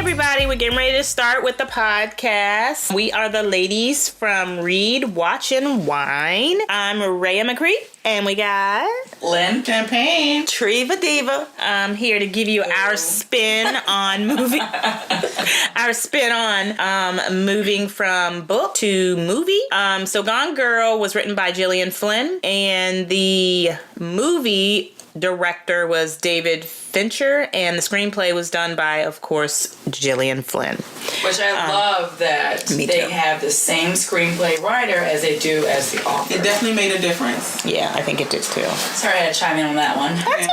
everybody. We're getting ready to start with the podcast. We are the ladies from Read, Watch, and Wine. I'm Raya McCree, and we got Lynn Campaign, Treava Diva. I'm here to give you our spin on moving from book to movie. So Gone Girl was written by Gillian Flynn, and the movie director was David Fincher, and the screenplay was done by, of course, Gillian Flynn. Which I love that they have the same screenplay writer as they do as the author. It definitely made a difference. Yeah, I think it did too. Sorry I had to chime in on that one. That's okay.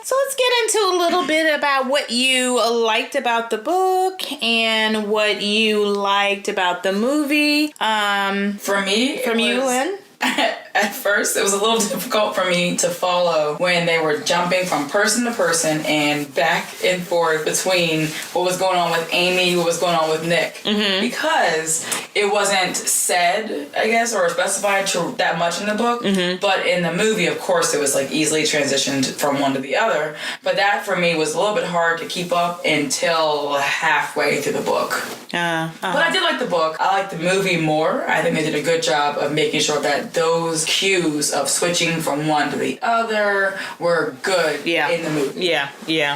So let's get into a little bit about what you liked about the book and what you liked about the movie. For me, you, Lynn? At first, it was a little difficult for me to follow when they were jumping from person to person and back and forth between what was going on with Amy, what was going on with Nick. Mm-hmm. Because it wasn't said, I guess, or specified that much in the book. Mm-hmm. But in the movie, of course, it was like easily transitioned from one to the other. But that, for me, was a little bit hard to keep up until halfway through the book. But I did like the book. I like the movie more. I think they did a good job of making sure that those cues of switching from one to the other were good in the movie. Yeah.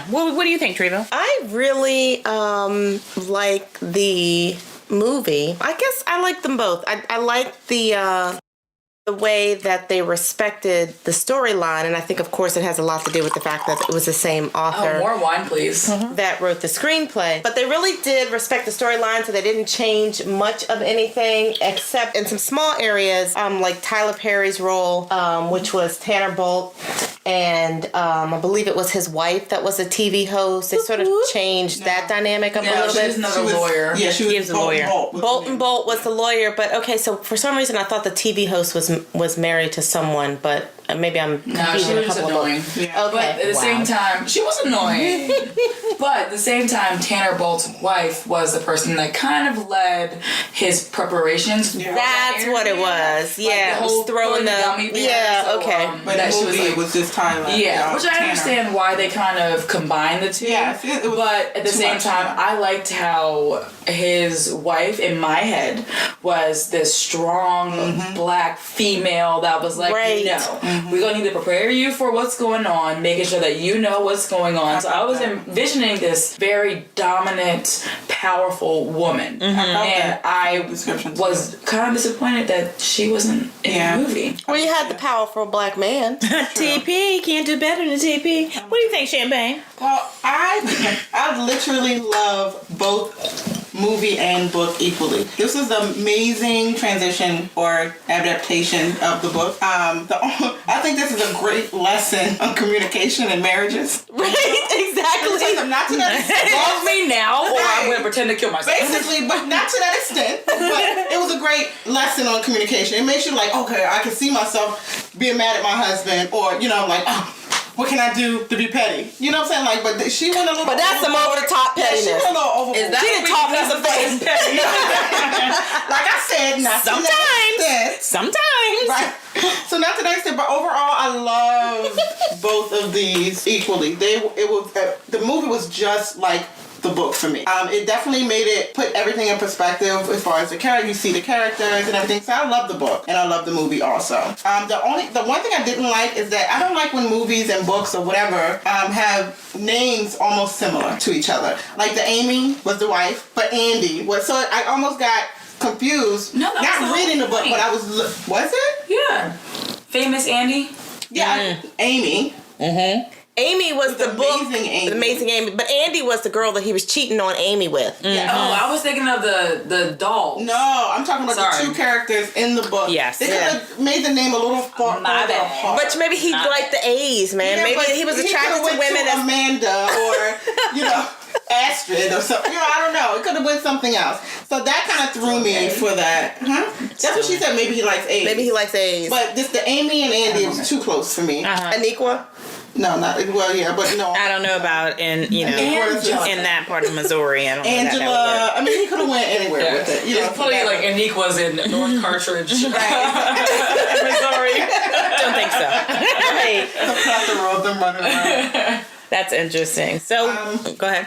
What do you think, Treava? I really like the movie. I guess I like them both. I like the way that they respected the storyline, and I think, of course, it has a lot to do with the fact that it was the same author. Oh, more wine, please. That wrote the screenplay. But they really did respect the storyline, so they didn't change much of anything, except in some small areas, like Tyler Perry's role, which was Tanner Bolt, and I believe it was his wife that was a TV host. They sort of changed that dynamic up a little bit. She's another lawyer. Yeah, she was a lawyer. Bolton Bolt was the lawyer, but okay, so for some reason I thought the TV host was married to someone, but maybe I'm confusing no, she was a couple just annoying. Yeah. Okay, but at the same time, she was annoying. But at the same time, Tanner Bolt's wife was the person that kind of led his preparations. Yeah. That's what it was. Yeah, the whole throwing the gummy bear. Yeah, so, okay. But that movie, it was just Tyler. Yeah, which I understand why they kind of combined the two. Yeah, it was but at the same time, I liked how his wife, in my head, was this strong black female that was like, we're going to need to prepare you for what's going on, making sure that you know what's going on. So I was envisioning this very dominant, powerful woman. And I was kind of disappointed that she wasn't in the movie. Well, you had the powerful black man. TP, can't do better than TP. What do you think, Champagne? Well, I literally love both movie and book equally. This is an amazing transition or adaptation of the book. I think this is a great lesson on communication and marriages. Right, exactly. Not to that extent. Love me now, or I'm going to pretend to kill myself. Basically, but not to that extent. But it was a great lesson on communication. It makes you like, okay, I can see myself being mad at my husband, or, like, oh, what can I do to be petty? You know what I'm saying? Like, but she went a little. But that's some over the top pettiness. Yeah, she went a little overboard. She didn't talk me some things. Like I said, not sometimes. Right. So not to that extent, but overall, I love both of these equally. The movie was just like the book for me. It definitely put everything in perspective as far as the character. You see the characters and everything. So I love the book and I love the movie also. The one thing I didn't like is that I don't like when movies and books or whatever have names almost similar to each other. Like the Amy was the wife, but Andy was. So I almost got confused. No, not reading the book, but I was it? Yeah. Famous Andy? Yeah, Amy. Mm-hmm. Amy was the book, Amazing Amy, but Andy was the girl that he was cheating on Amy with. Mm-hmm. Oh, I was thinking of the doll. No, I'm talking about the two characters in the book. Yes. They could have made the name a little further apart. But maybe he liked the A's, man. Yeah, maybe he was attracted to women as Amanda or, Astrid or something. I don't know. It could have been something else. So that kind of threw me for that. Huh? That's what she said. Maybe he likes A's. Maybe he likes A's. But just the Amy and Andy was too close for me. Aniqua? No, not well. Yeah, but no. I don't know about in that part of Missouri. I don't know Angela. I mean, he could have went anywhere with it. It's probably like Aniqua's in North Cartridge, Missouri. Don't think so. Right. Across the road, them running around. That's interesting. So, go ahead.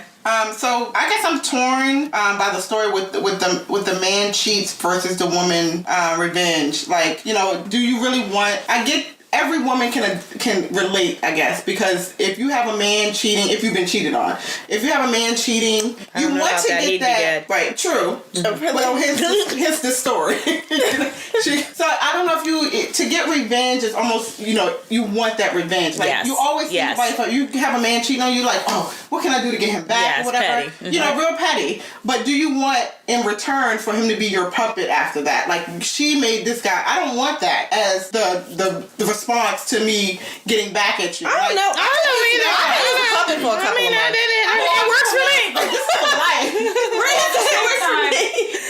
So I guess I'm torn by the story with the man cheats versus the woman revenge. Like, you know, do you really want? I get. Every woman can relate, I guess, because if you have a man cheating, if you've been cheated on, if you have a man cheating, you want to get that. Right, true. Well, here's the story. So I don't know if to get revenge is almost, you know, you want that revenge. Like you always think about it. You have a man cheating on you, like, oh, what can I do to get him back or whatever. Petty. Mm-hmm. You know, real petty. But do you want in return for him to be your puppet after that? Like, she made this guy. I don't want that as the response to me getting back at you. I don't know. I don't know either. I was a puppet for a couple of months. It works for me. This is life.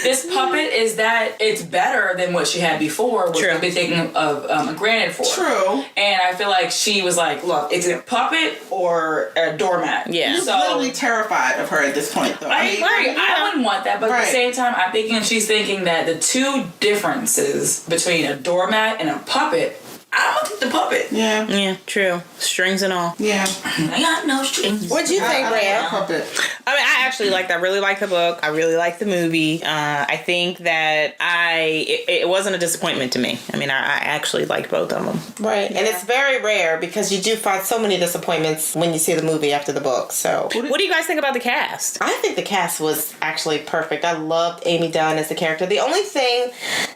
This puppet is that it's better than what she had before, which we've been taking granted for. True. And I feel like she was like, look, it's a puppet or a doormat. Yeah. You're literally terrified of her at this point, though. I wouldn't want that, but at the same time, I'm thinking she's thinking that the two differences between a doormat and a puppet, I don't think the puppet. Yeah. Yeah, true. Strings and all. Yeah. I got no strings. What'd you think, Raya? Puppet. I mean, I actually liked. I really liked the book. I really liked the movie. I think that it wasn't a disappointment to me. I mean, I actually liked both of them. Right, and it's very rare because you do find so many disappointments when you see the movie after the book. So, What do you guys think about the cast? I think the cast was actually perfect. I loved Amy Dunn as the character. The only thing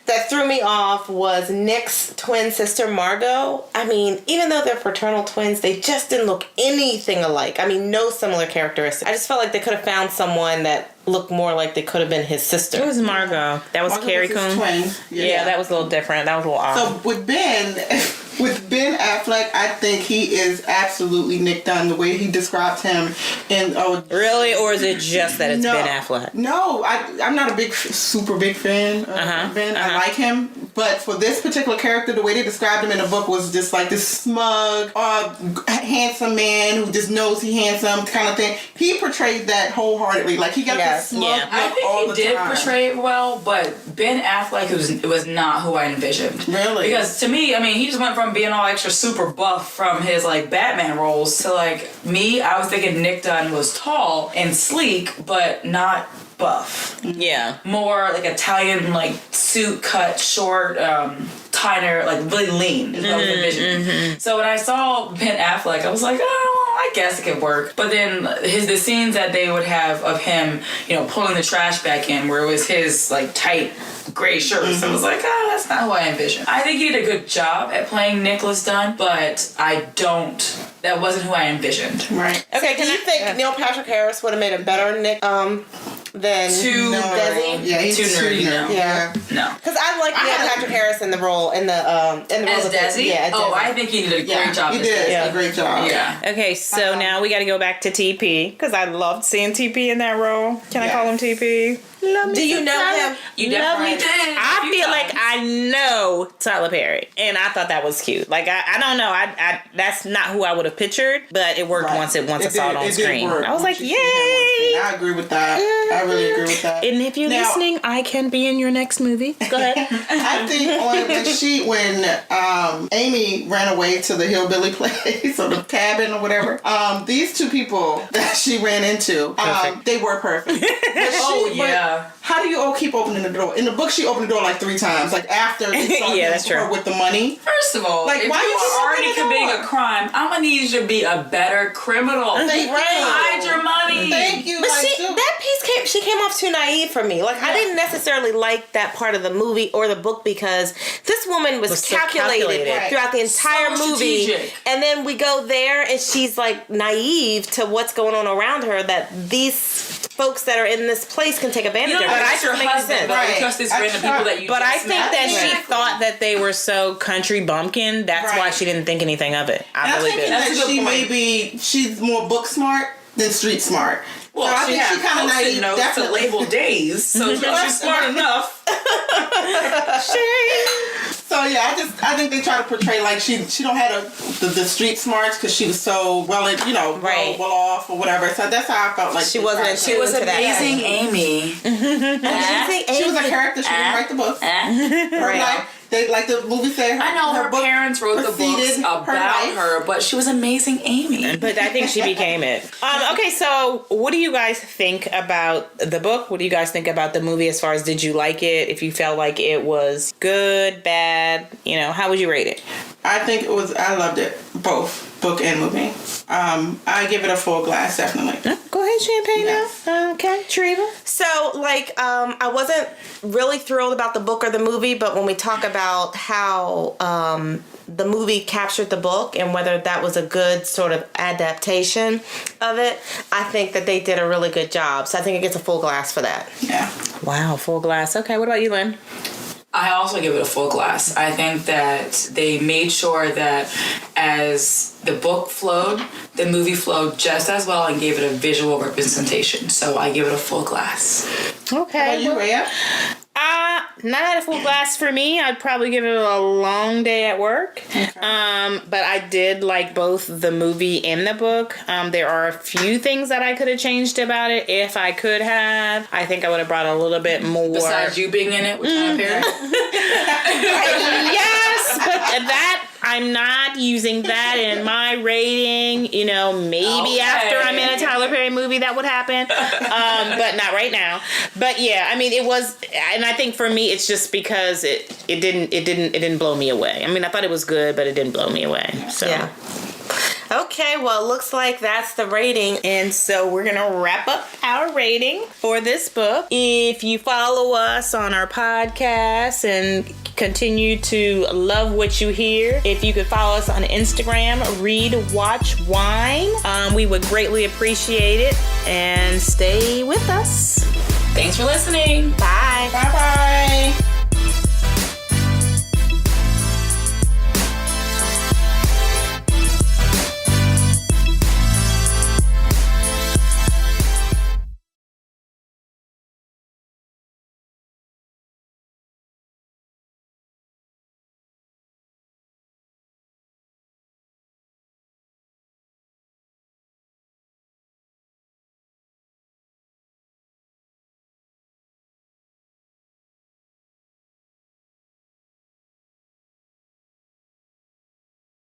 that threw me off was Nick's twin sister, Margot. I mean, even though they're fraternal twins, they just didn't look anything alike. I mean, no similar characteristics. I just felt like they could have found someone that looked more like they could have been his sister. It was Margot. That was Carrie was his Coon. twin. Yeah, that was a little different. That was a little odd. So with Ben Affleck, I think he is absolutely Nick Dunn. The way he describes him, and really, or is it just that it's no, Ben Affleck? No, I'm not a super big fan of Ben. I like him, but for this particular character, the way they described him in the book was just like this smug, handsome man who just knows he's handsome kind of thing. He portrayed that wholeheartedly. Like he got this smug look I think all he the did time. portray it well, but Ben Affleck was not who I envisioned. Really? Because to me, I mean, he just went from being all extra super buff from his like Batman roles to like me. I was thinking Nick Dunn was tall and sleek, but not buff. Yeah. More like Italian, like suit cut, short, tiner, like really lean is what I was envisioning. So when I saw Ben Affleck, I was like, oh, I guess it could work. But then the scenes that they would have of him, you know, pulling the trash back in, where it was his like tight gray shirts, I was like, oh, that's not who I envisioned. I think he did a good job at playing Nicholas Dunn, but that wasn't who I envisioned. Right. Okay, do you think Neil Patrick Harris would have made a better Nick than Desi? Yeah, he's too nerdy. No. Yeah. No. Because I like Neil Patrick Harris in the role in the role as of Desi. Yeah, oh, I think he did a great job. He did a great job. Yeah. Okay, so now we got to go back to TP because I loved seeing TP in that role. Can I call him TP? Do you know him? You definitely did. I feel like I know Tyler Perry, and I thought that was cute. Like I don't know, I that's not who I would have pictured, but it worked once I saw it on screen. I was like, yay! I agree with that. I really agree with that. And if you're listening, I can be in your next movie. Go ahead. I think when Amy ran away to the hillbilly place or the cabin or whatever, these two people that she ran into, they were perfect. How do you all keep opening the door? In the book, she opened the door like 3 times. Like after they saw her with the money. First of all, like, if why you you are already committing a crime, I'm gonna need you to be a better criminal. Hide your money. Thank you. But that piece came off too naive for me. Like I didn't necessarily like that part of the movie or the book because this woman was calculated throughout the entire movie, and then we go there and she's like naive to what's going on around her. That these folks that are in this place can take advantage of. But I trust these random people that you. But I think that she thought that they were so country bumpkin. That's why she didn't think anything of it. I really did. That she's more book smart than street smart. Well, so I think she kind of naive. Notes to label days, so she's smart enough. So yeah, I think they try to portray like she don't have the street smarts because she was so well off or whatever. So that's how I felt like she wasn't. She was amazing, Amy. She was a character. She didn't write the book. They like the movie said. I know her book parents wrote the books preceded about life. her, but she was amazing Amy. But I think she became it. Okay, so what do you guys think about the book? What do you guys think about the movie as far as did you like it? If you felt like it was good, bad, how would you rate it? I think it was. I loved it, both book and movie. I give it a full glass, definitely. Go ahead, Champagne. Yes. Now. Okay, Treava. So, I wasn't really thrilled about the book or the movie, but when we talk about how the movie captured the book and whether that was a good sort of adaptation of it, I think that they did a really good job. So I think it gets a full glass for that. Yeah. Wow, full glass. Okay, what about you, Lynn? I also give it a full glass. I think that they made sure that as the book flowed, the movie flowed just as well and gave it a visual representation. So I give it a full glass. Okay. How about you, Rhea? Not at a full glass for me. I'd probably give it a long day at work. Okay. But I did like both the movie and the book. There are a few things that I could have changed about it if I could have. I think I would have brought a little bit more. Besides you being in it with Tyler Perry? Yes, but that I'm not using that in my rating. Maybe after I'm in a Tyler Perry movie that would happen, but not right now. But yeah, I mean, it was, and I think for me, it's just because it didn't blow me away. I mean, I thought it was good, but it didn't blow me away. So. Yeah. Okay, well, it looks like that's the rating. And so we're going to wrap up our rating for this book. If you follow us on our podcast and continue to love what you hear, if you could follow us on Instagram, Read, Watch, Wine, we would greatly appreciate it. And stay with us. Thanks for listening. Bye. Bye-bye.